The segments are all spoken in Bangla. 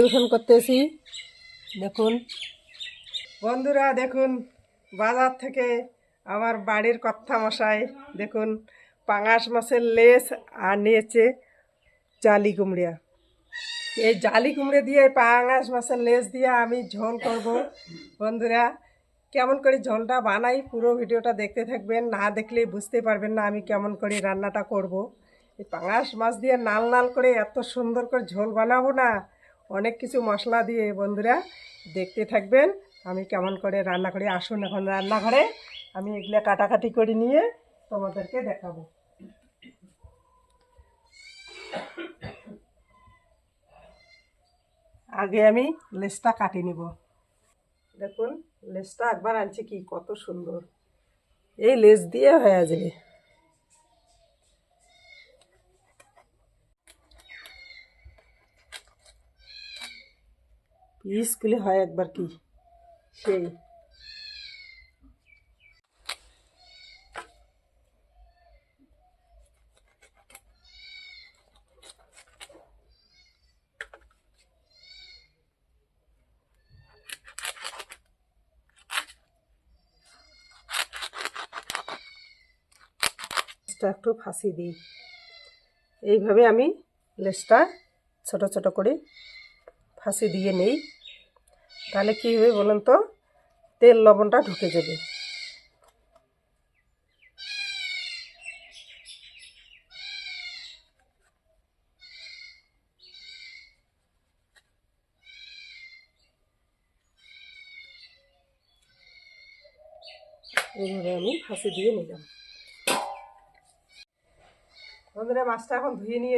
পরিবেশন করতেছি। দেখুন বন্ধুরা, দেখুন বাজার থেকে আমার বাড়ির কর্তা মশাই দেখুন পাঙাশ মাছের লেজ আর নিয়েছে জালি কুমড়া। এই জালি কুমড়ে দিয়ে পাঙাশ মাছের লেজ দিয়ে আমি ঝোল করব। বন্ধুরা, কেমন করে ঝোলটা বানাই পুরো ভিডিওটা দেখতে থাকবেন, না দেখলেই বুঝতে পারবেন না আমি কেমন করে রান্নাটা করব। এই পাঙাশ মাছ দিয়ে নাল নাল করে এত সুন্দর করে ঝোল বানাবো না, অনেক কিছু মশলা দিয়ে। বন্ধুরা দেখতে থাকবেন আমি কেমন করে রান্না করি। আসুন এখন রান্নাঘরে, আমি এগুলো কাটাকাটি করে নিয়ে তোমাদেরকে দেখাবো। আগে আমি লেজটা কাটি নিব। দেখুন লেজটা একবার আনছি, কি কত সুন্দর, এই লেজ দিয়ে হয়ে যাবে। পিসগুলি হয় একবার কি সেই। একটু ফাঁসি দিই, এইভাবে আমি লেজটা ছোট ছোট করে ফাঁসি দিয়ে নেই। তাহলে কী হবে বলুন তো, তেল লবণটা ঢুকে যাবে। এইভাবে আমি ফাঁসি দিয়ে নিলাম। বন্ধুরা, মাছটা এখন ধুয়ে নিয়ে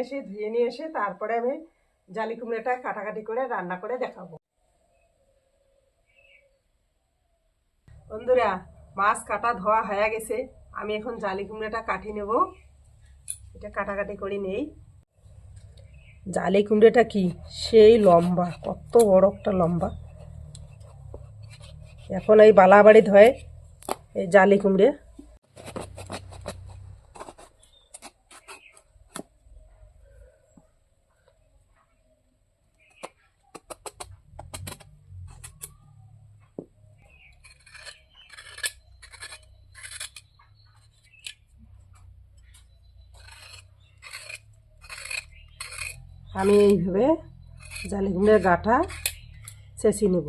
এসে তারপরে আমি জালি কুমড়োটা কাটাকাটি করে রান্না করে দেখাবো। বন্ধুরা, মাছ কাটা ধোয়া হয়ে গেছে, আমি এখন জালি কুমড়োটা কাটি নেব। এটা কাটাকাটি করে নেই। জালি কুমড়োটা কি সেই লম্বা, কত বড় একটা লম্বা। এখন এই বালাবাড়ি ধয় এই জালি কুমড়ে। আমি এইভাবে জালি কুমড়ের গাটা চেঁচি নেব।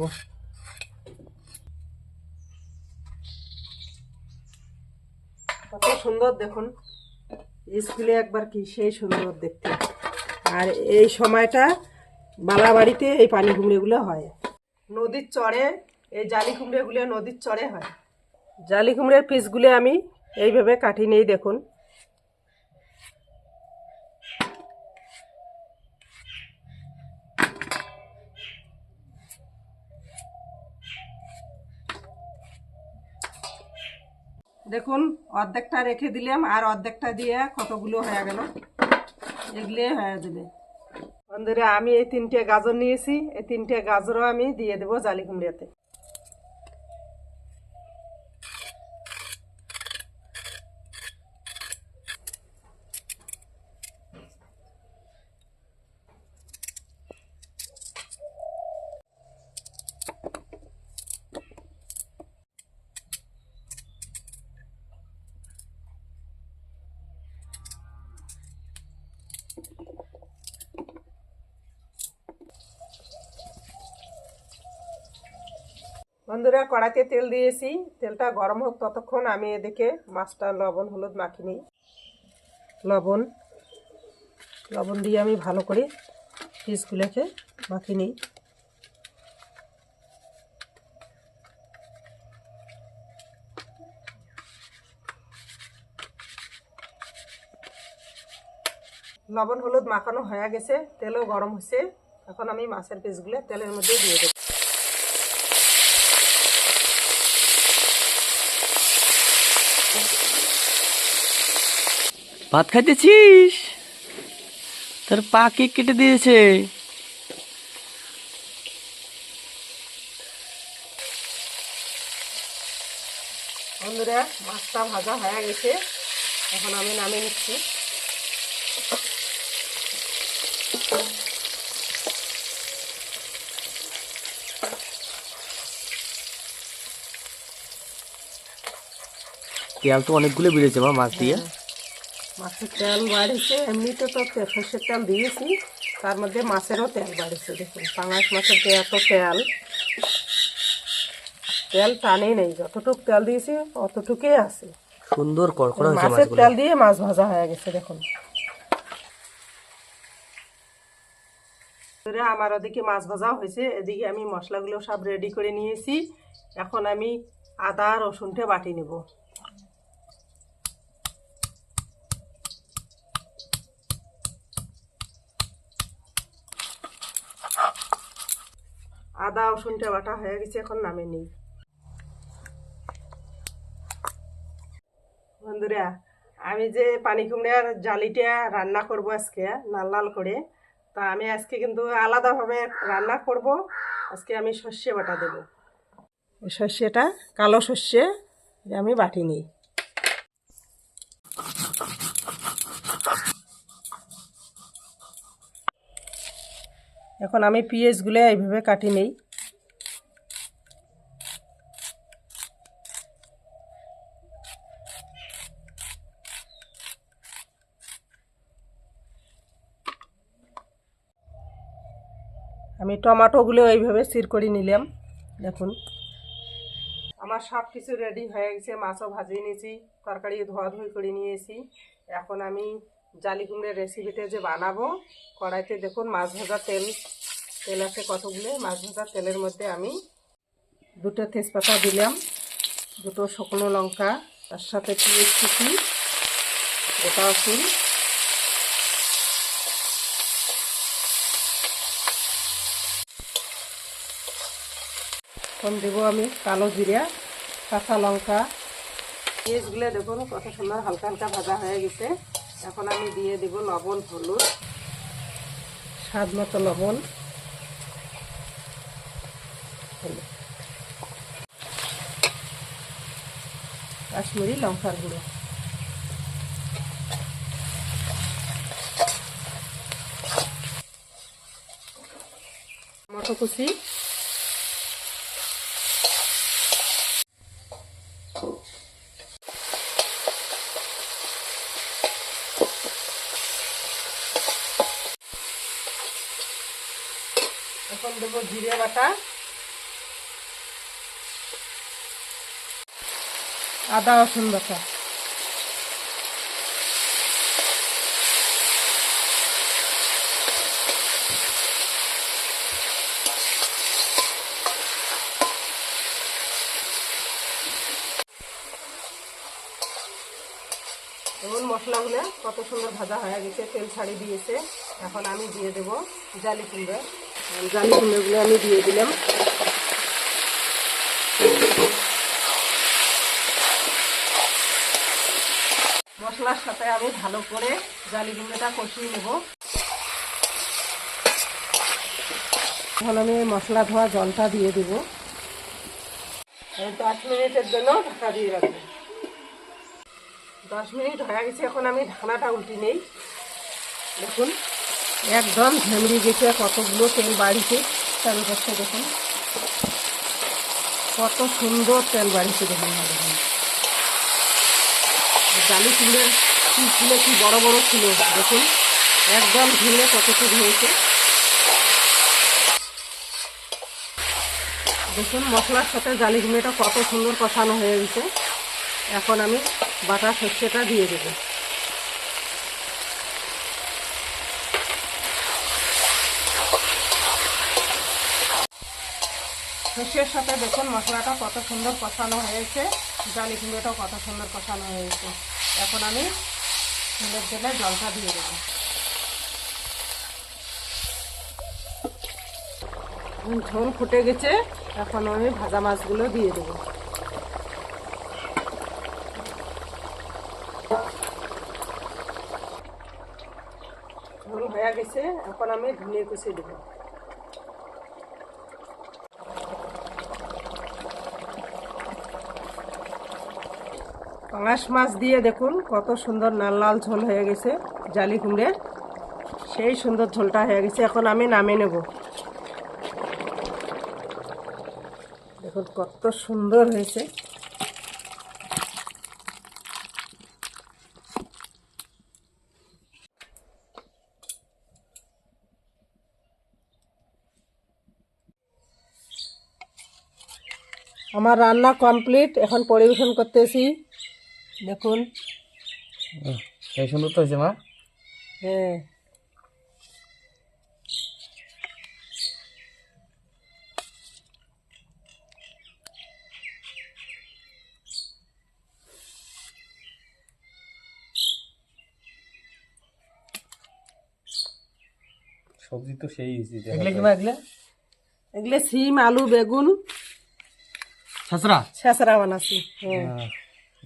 কত সুন্দর দেখুন, স্কুলে একবার কি সেই সুন্দর দেখতে। আর এই সময়টা বালাবাড়িতে এই পানি কুমড়েগুলো হয়। নদীর চরে এই জালি কুমড়েগুলো নদীর চরে হয়। জালি কুমড়ের পিসগুলো আমি এইভাবে কাটি নেই। দেখুন দেখুন অর্ধেকটা রেখে দিলাম, আর অর্ধেকটা দিয়ে কতগুলো হয়ে গেল, এগুলো হয়ে যাবে। বন্ধুরা, আমি এই 3টে গাজর নিয়েছি, এই 3টে গাজরও আমি দিয়ে দেবো জালি কুমড়াতে। বন্ধুরা, কড়াইতে তেল দিয়েছি, তেলটা গরম হোক ততক্ষণ আমি এদিকে মাছটা লবণ হলুদ মাখিয়ে নিই। লবণ দিয়ে আমি ভালো করে পিসগুলোকে মাখিয়ে নিই। লবণ হলুদ মাখানো হয়ে গেছে, তেলও গরম হয়েছে। এখন আমি মাছের পিসগুলো তেলের মধ্যে দিয়ে দেব। ভাত খাইতেছিস? তোর পা কে কেটে দিয়েছে? বন্ধুরা, মাছটা ভাজা হয়ে গেছে, এখন আমি নামিয়ে নিচ্ছি। তেল তো অনেকগুলো বেড়েছে মা মাছ দিয়ে। মাছের তেল বাড়িছে, এমনিতে তো সর্ষের তেল দিয়েছি, তার মধ্যে মাছেরও তেল বাড়িছে। দেখুন পাঙাশ মাছের যে এত তেল, তেল টানে নেই, যতটুকু তেল দিয়েছি অতটুকুই আছে। সুন্দর কড়কড়া হয়েছে মাছের মাছগুলো। তেল দিয়ে মাছ ভাজা হয়ে গেছে দেখুন। আমার ওদিকে মাছ ভাজা হয়েছে, এদিকে আমি মশলাগুলো সব রেডি করে নিয়েছি। এখন আমি আদা রসুনটা বাটি নেব। আদা রসুনটা বাটা হয়ে গেছে, এখন নামে নিই। বন্ধুরা, আমি যে পানি কুমড়ার জালিটা রান্না করব আজকে লাল লাল করে, তা আমি আজকে কিন্তু আলাদাভাবে রান্না করব। আজকে আমি সর্ষে বাটা দেব। এই সর্ষেটা কালো সর্ষে, আমি বাটি নিই। এখন আমি পেঁয়াজগুলো এইভাবে কাটি নেই। আমি টমেটোগুলো এইভাবে সির করে নিলাম। দেখুন আমার সব কিছু রেডি হয়ে গেছে, মাছও ভাজিয়ে নিয়েছি, তরকারি ধোয়াধুয়ি করে নিয়েছি। এখন আমি জালি কুমড়োর রেসিপিটা যে বানাবো, কড়াইতে দেখুন মাছ ভাজা তেল আছে কতগুলো। মাছ ভাজা তেলের মধ্যে আমি 2টো তেজপাতা দিলাম, 2টো শুকনো লঙ্কা, তার সাথে পেঁয়াজ কুচি, গোটা রসুন, এখন দেবো আমি কালো জিরা, কাঁচা লঙ্কা। পেঁয়াজগুলো দেখুন কত সুন্দর হালকা হালকা ভাজা হয়ে গেছে। এখন আমি দিয়ে দেব লবণ, হলুদ, স্বাদ মতো লবণ, কাশ্মীরি লঙ্কার গুঁড়ো, টমেটো কুচি, এখন দেবো জিরে বাটা, আদা রসুন বাটা, এবং মশলাগুলো কত সুন্দর ভাজা হয়ে গেছে, তেল ছাড়ি দিয়েছে। এখন আমি দিয়ে দেব জালি কুমড়ো। জালি কুমড়োগুলো আমি দিয়ে দিলাম। মশলার সাথে আমি ভালো করে জালি কুমড়োটা কষিয়ে নেব। এখন আমি মশলা ধোয়া জলটা দিয়ে দেব। 10 মিনিটের জন্য ঢাকা দিয়ে রাখবো। 10 মিনিট হয়ে গেছে, এখন আমি ঢাকনাটা উল্টে নেই। দেখুন একদম ঝেমড়ে গেছে, কতগুলো তেল বাড়িছে চারিপাশে। দেখুন কত সুন্দর তেল বাড়িছে। দেখুন দেখুন জালি কুমড়োর পিসগুলো কি বড় বড় ছিল। দেখুন একদম ঝিলে কতটুকু হয়েছে। দেখুন মশলার সাথে জালি কুমড়োটা কত সুন্দর কষানো হয়ে গেছে। এখন আমি বাটা সর্ষেটা দিয়ে দেবো। সর্ষের সাথে দেখুন মশলাটা কত সুন্দর কষানো হয়েছে, জালি কুমড়োটাও কত সুন্দর কষানো হয়েছে। এখন আমি ফুলের তেলে জলটা দিয়ে দেবো। ঝোল ফুটে গেছে, এখন আমি ভাজা মাছগুলো দিয়ে দেবো। ঝোল হয়ে গেছে, এখন আমি ধনিয়া কুচি দেবো। পাঙাশ মাছ দিয়ে দেখুন কত সুন্দর লাল লাল ঝোল হয়ে গেছে জালি কুমড়োর, সেই সুন্দর ঝোলটা হয়ে গেছে। এখন আমি নামিয়ে নেব। দেখুন কত সুন্দর হয়েছে। আমার রান্না কমপ্লিট, এখন পরিবেশন করতেছি। দেখুন। এই সুন্দর তো হয়েছে মা। হ্যাঁ, সবজি তো সেই হয়েছে। এগুলো কি মা? এগুলো এগুলো সিম, আলু, বেগুন ছাত্রা ছেঁচড়া বানাচ্ছি। হ্যাঁ,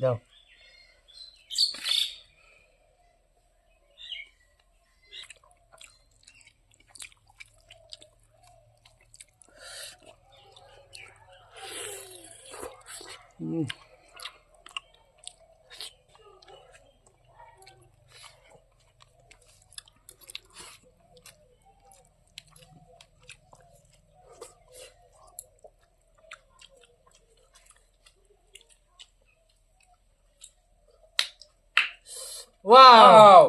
দাও। ওয়াও,